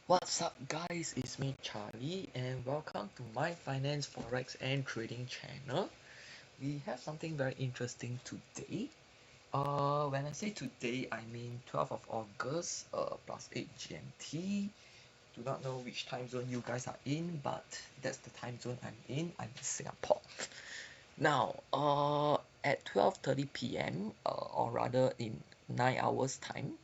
What's up, guys? It's me, Charlie, and welcome to my finance, forex, and trading channel. We have something very interesting today. When I say today, I mean 12th of August, plus 8 GMT. Do not know which time zone you guys are in, but that's the time zone I'm in. I'm in Singapore. Now, at 12:30 p.m., or rather in 9 hours time,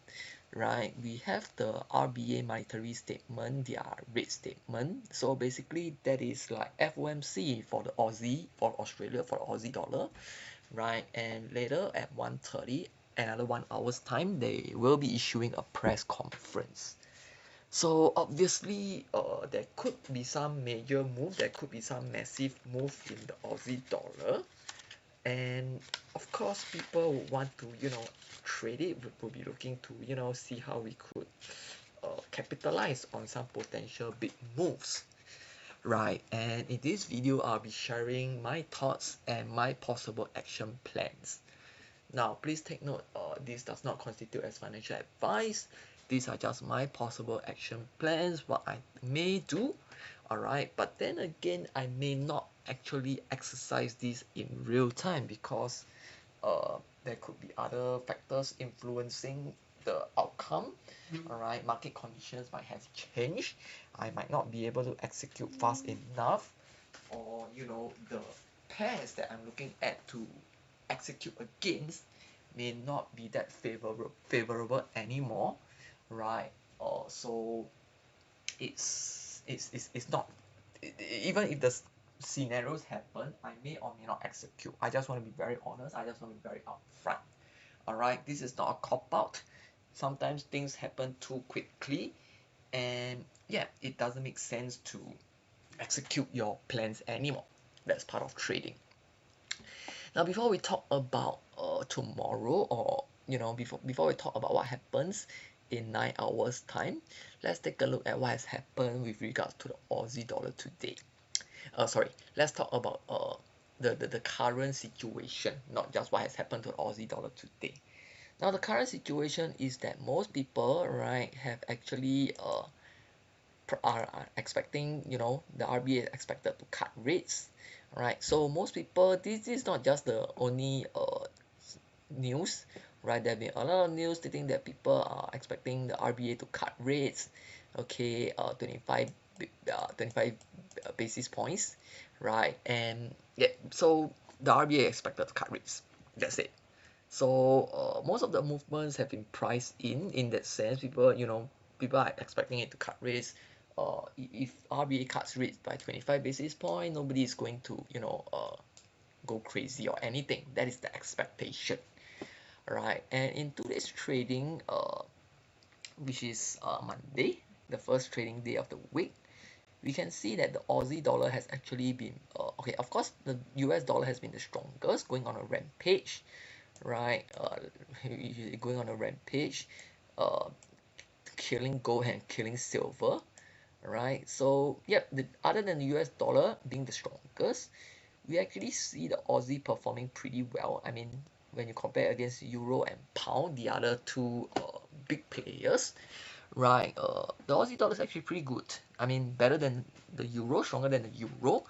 right, we have the RBA monetary statement, their rate statement. So basically that is like FOMC for the Aussie, for Australia, for the Aussie dollar, right? And later at 1:30, another 1 hour's time, they will be issuing a press conference. So obviously, there could be some major move, there could be some massive move in the Aussie dollar, and of course people would want to trade it. We'll be looking to see how we could capitalize on some potential big moves, right? And in this video I'll be sharing my thoughts and my possible action plans. Now please take note, this does not constitute as financial advice. These are just my possible action plans, what I may do. Alright, but then again, I may not actually exercise this in real time because there could be other factors influencing the outcome. Alright, market conditions might have changed. I might not be able to execute fast enough, or the pairs that I'm looking at to execute against may not be that favorable anymore, right? So it's not, even if the scenarios happen, I may or may not execute. I just want to be very honest. I just want to be very upfront. All right, this is not a cop out. Sometimes things happen too quickly, and yeah, it doesn't make sense to execute your plans anymore. That's part of trading. Now, before we talk about tomorrow, or before we talk about what happens in 9 hours time, let's take a look at what has happened with regards to the Aussie dollar today. Sorry, let's talk about the current situation, not just what has happened to the Aussie dollar today. Now, the current situation is that most people, right, have actually are expecting, the RBA is expected to cut rates, right? So most people, this is not just the only news, right? There have been a lot of news stating that people are expecting the RBA to cut rates, okay, 25 basis points, right? And yeah, so the RBA expected to cut rates. That's it. So most of the movements have been priced in that sense. People are expecting it to cut rates. If RBA cuts rates by 25 basis point, nobody is going to go crazy or anything. That is the expectation, right? And in today's trading, which is Monday, the first trading day of the week, we can see that the Aussie dollar has actually been okay. Of course, the US dollar has been the strongest, going on a rampage, right? Going on a rampage, uh, killing gold and killing silver, right? So yep, other than the US dollar being the strongest, we actually see the Aussie performing pretty well. I mean, when you compare against Euro and Pound, the other two big players, right? The Aussie dollar is actually pretty good. I mean, better than the Euro, stronger than the Euro,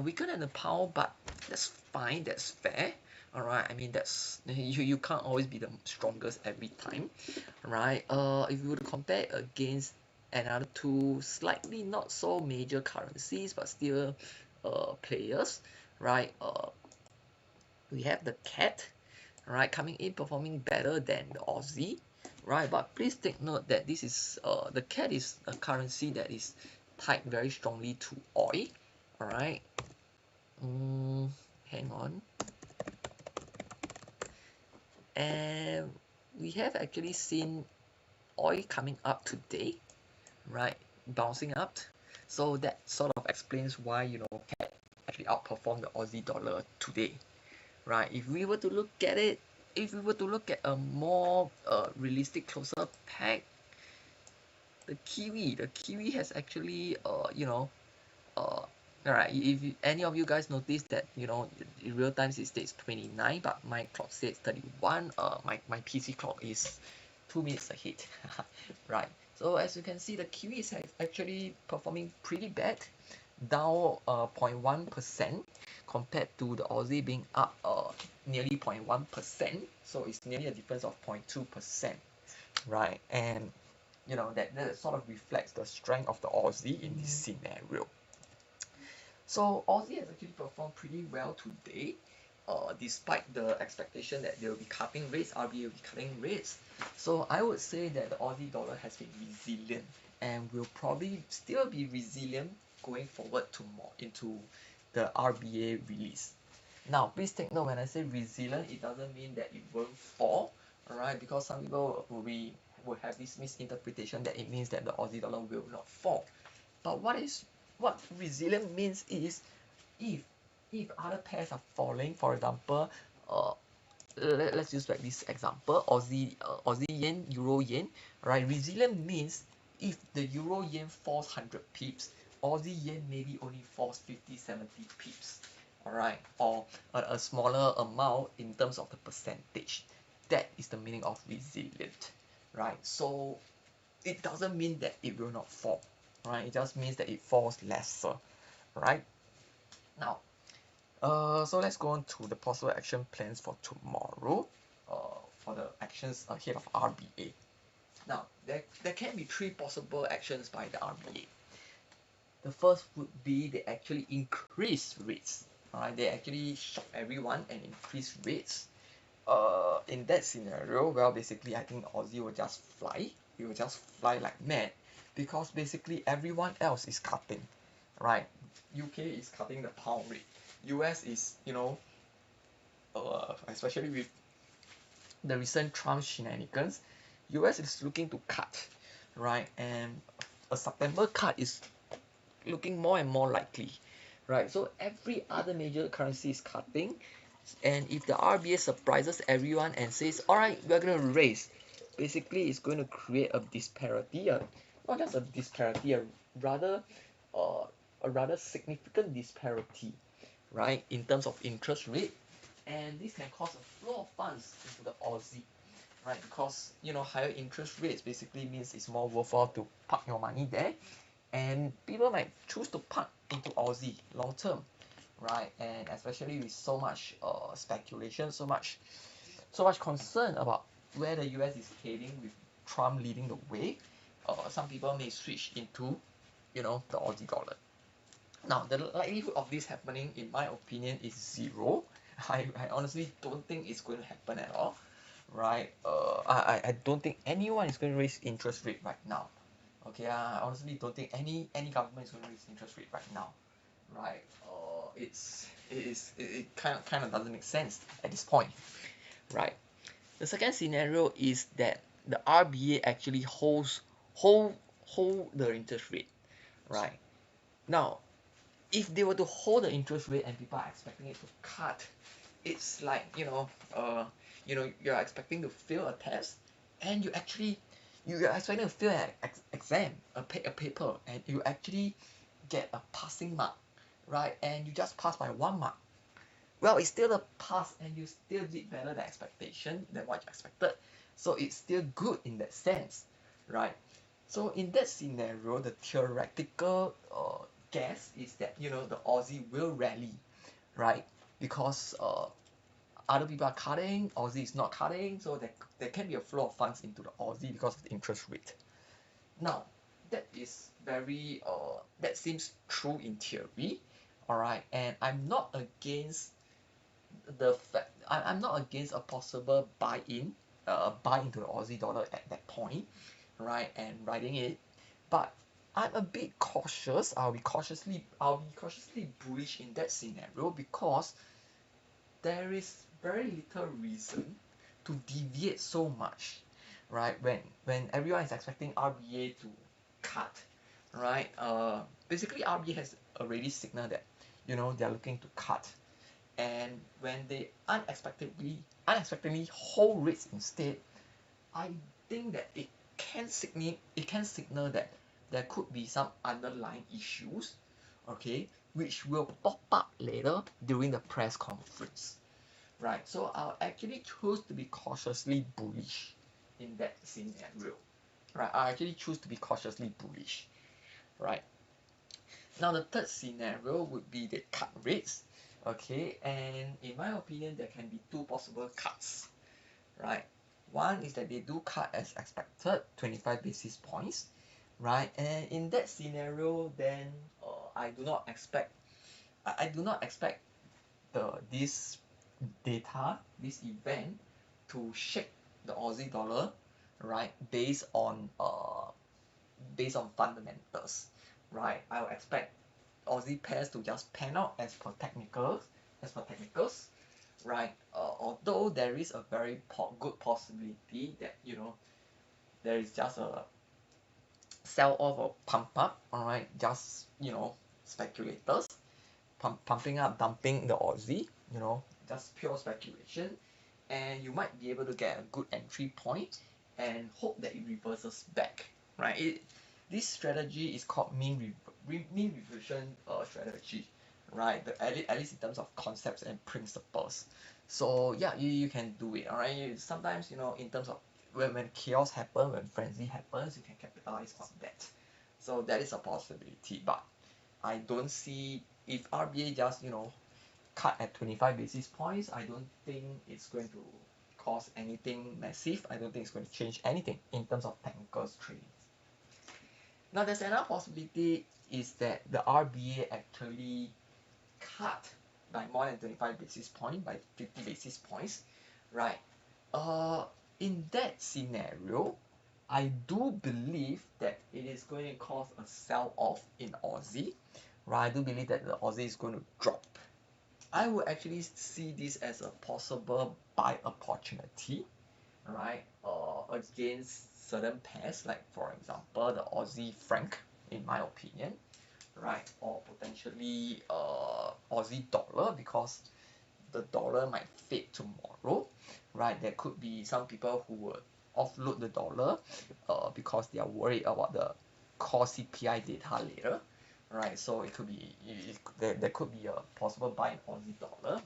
weaker than the Pound, but that's fine, that's fair. All right, I mean that's you can't always be the strongest every time, right? If you were to compare against another two slightly not so major currencies but still players, right? We have the CAT, right, coming in performing better than the Aussie, right? But please take note that this is the CAT is a currency that is tied very strongly to oil, all right. Hang on. And we have actually seen oil coming up today, right, bouncing up. So that sort of explains why CAT actually outperformed the Aussie dollar today, right? If we were to look at it, if we were to look at a more realistic closer peg, the Kiwi has actually uh alright, if any of you guys notice that in real time it states 29 but my clock says 31, my PC clock is 2 minutes ahead right? So as you can see, the Kiwi is actually performing pretty bad, down 0.1% compared to the Aussie being up nearly 0.1%. So it's nearly a difference of 0.2%, right? And you know that sort of reflects the strength of the Aussie in this scenario. So Aussie has actually performed pretty well today, despite the expectation that they will be cutting rates, RBA will be cutting rates. So I would say that the Aussie dollar has been resilient and will probably still be resilient going forward to more into the RBA release. Now, please take note when I say resilient, it doesn't mean that it won't fall, alright? Because some people will have this misinterpretation that it means that the Aussie dollar will not fall. But what resilient means is if if other pairs are falling, for example, uh, let's use like this example, Aussie yen, Euro yen, right? Resilient means if the Euro yen falls 100 pips, Aussie yen maybe only falls 50, 70 pips, all right, or a smaller amount in terms of the percentage. That is the meaning of resilient, right? So it doesn't mean that it will not fall, right? It just means that it falls lesser, right? Now, so let's go on to the possible action plans for tomorrow, for the actions ahead of RBA. Now, there can be three possible actions by the RBA. The first would be they actually increase rates, right? They actually shock everyone and increase rates. In that scenario, well, basically, I think Aussie will just fly. It will just fly like mad because basically everyone else is cutting, right? UK is cutting the pound rate. US is, especially with the recent Trump shenanigans, US is looking to cut, right? And a September cut is looking more and more likely, right? So every other major currency is cutting, and if the RBA surprises everyone and says, all right, we're going to raise, basically it's going to create a disparity, not just a disparity, rather uh, a rather significant disparity, right, in terms of interest rate, and this can cause a flow of funds into the Aussie, right? Because higher interest rates basically means it's more worthwhile to park your money there, and people might choose to park into Aussie long term, right? And especially with so much speculation, so much concern about where the US is heading with Trump leading the way, some people may switch into, the Aussie dollar. Now, the likelihood of this happening, in my opinion, is zero. I honestly don't think it's going to happen at all, right? I don't think anyone is going to raise interest rate right now. Okay, I honestly don't think any government is going to raise interest rate right now, right? It kind of doesn't make sense at this point, right? The second scenario is that the RBA actually hold the interest rate, right? Now, if they were to hold the interest rate and people are expecting it to cut, it's like you're expecting to fail a test, and you're expecting to fail an exam, a paper, and you actually get a passing mark, right? And you just pass by 1 mark. Well, it's still a pass, and you still did better than expectation than what you expected, so it's still good in that sense, right? So in that scenario, the theoretical guess is that the Aussie will rally, right? Because other people are cutting, Aussie is not cutting, so there can be a flow of funds into the Aussie because of the interest rate. Now, that seems true in theory, all right, and I'm not against I'm not against a possible buy into the Aussie dollar at that point, right, and riding it, but I'm a bit cautious. I'll be cautiously bullish in that scenario because there is very little reason to deviate so much, right? When everyone is expecting RBA to cut, right? Basically RBA has already signaled that they're looking to cut, and when they unexpectedly hold rates instead, I think that it can signal that there could be some underlying issues, okay, which will pop up later during the press conference, right? So I'll actually choose to be cautiously bullish in that scenario, right? I actually choose to be cautiously bullish, right? Now the third scenario would be the cut rates, okay? And in my opinion, there can be two possible cuts, right? One is that they do cut as expected, 25 basis points, right? And in that scenario, then I do not expect, I do not expect this data, this event, to shake the Aussie dollar, right? Based on fundamentals, right? I will expect Aussie pairs to just pan out as per technicals, right? Although there is a very good possibility that there is just a sell off or pump up, all right? Just speculators pumping up, dumping the Aussie, just pure speculation, and you might be able to get a good entry point and hope that it reverses back, right? This strategy is called mean reversion strategy, right? At least in terms of concepts and principles. So yeah, you can do it, all right? Sometimes in terms of when chaos happens, when frenzy happens, you can capitalize on that. So that is a possibility, but I don't see if RBA just cut at 25 basis points. I don't think it's going to cause anything massive. I don't think it's going to change anything in terms of technical trading. Now there's another possibility is that the RBA actually cut by more than 25 basis points, by 50 basis points, right? In that scenario, I do believe that it is going to cause a sell-off in Aussie, right? I do believe that the Aussie is going to drop. I would actually see this as a possible buy opportunity, right? Against certain pairs, like for example the Aussie franc, in my opinion, right? Or potentially Aussie dollar, because the dollar might fade tomorrow, right? There could be some people who would offload the dollar because they are worried about the core CPI data later, right? So it could be there could be a possible buy in Aussie dollar,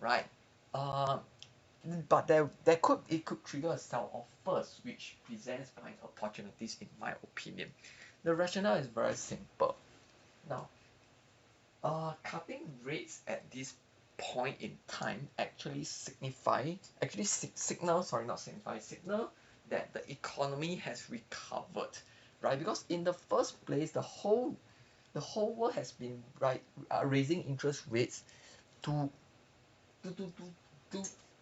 right? Uh, but it could trigger a sell off first, which presents buying opportunities in my opinion. The rationale is very simple. Now, cutting rates at this point in time actually signal, sorry, not signify, signal that the economy has recovered, right? Because in the first place, the whole world has been raising interest rates to to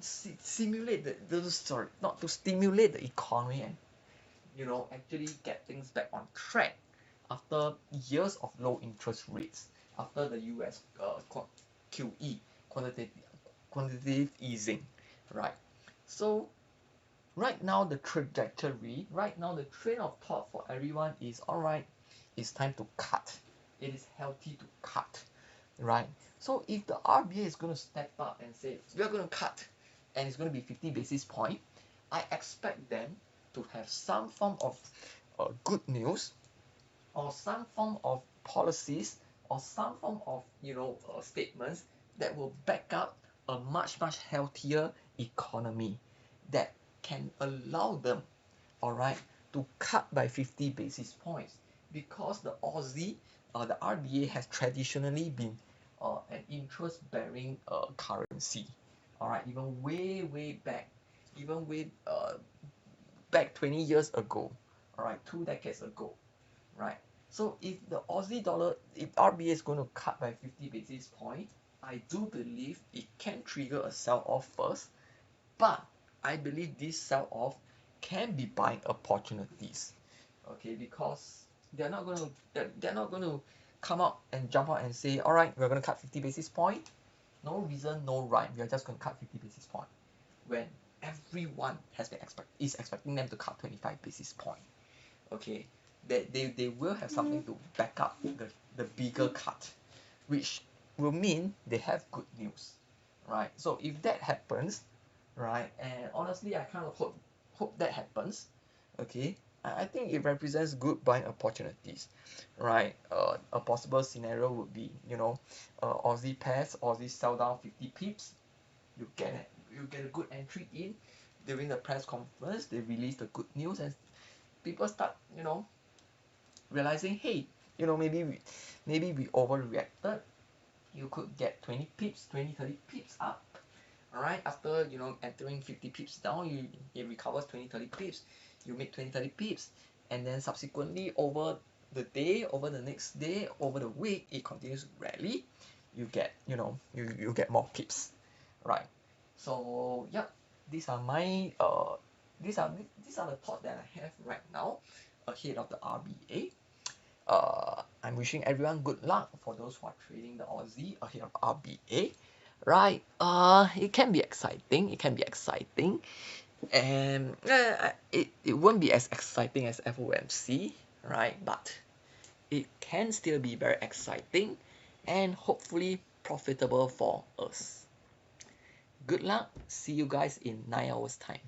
simulate sorry, not to stimulate the economy and actually get things back on track after years of low interest rates, after the US QE, quantitative easing, right? So right now the trajectory, right now the train of thought for everyone is, all right, it's time to cut. It is healthy to cut, right? So if the RBA is going to step up and say we are going to cut and it's going to be 50 basis point, I expect them to have some form of good news, or some form of policies, or some form of statements that will back up a much healthier economy that can allow them, all right, to cut by 50 basis points, because the Aussie, the RBA has traditionally been an interest-bearing currency, all right, even way back, even way back 20 years ago, all right, 2 decades ago, right? So if the Aussie dollar, if RBA is going to cut by 50 basis points, I do believe it can trigger a sell-off first, but I believe this sell-off can be buying opportunities, okay? Because they're not going to come out and jump out and say, all right, we're going to cut 50 basis point. No reason, no rhyme. We are just going to cut 50 basis point when everyone is expecting them to cut 25 basis point. Okay, they will have something to back up the bigger cut, which will mean they have good news, right? So if that happens, right, and honestly I kind of hope that happens, okay, I think it represents good buying opportunities, right? A possible scenario would be Aussie pairs, Aussie sell down 50 pips, you get a good entry in during the press conference. They release the good news, and people start, realizing, hey, maybe we overreacted. You could get 20 pips, 20, 30 pips up. Alright, after entering 50 pips down, it recovers 20, 30 pips. You make 20, 30 pips, and then subsequently over the day, over the next day, over the week, it continues to rally. You get you get more pips, right? So yep, these are my these are the thoughts that I have right now ahead of the RBA. I'm wishing everyone good luck for those who are trading the Aussie ahead of RBA, right? It can be exciting. It can be exciting, and it won't be as exciting as FOMC, right? But it can still be very exciting, and hopefully profitable for us. Good luck. See you guys in 9 hours time.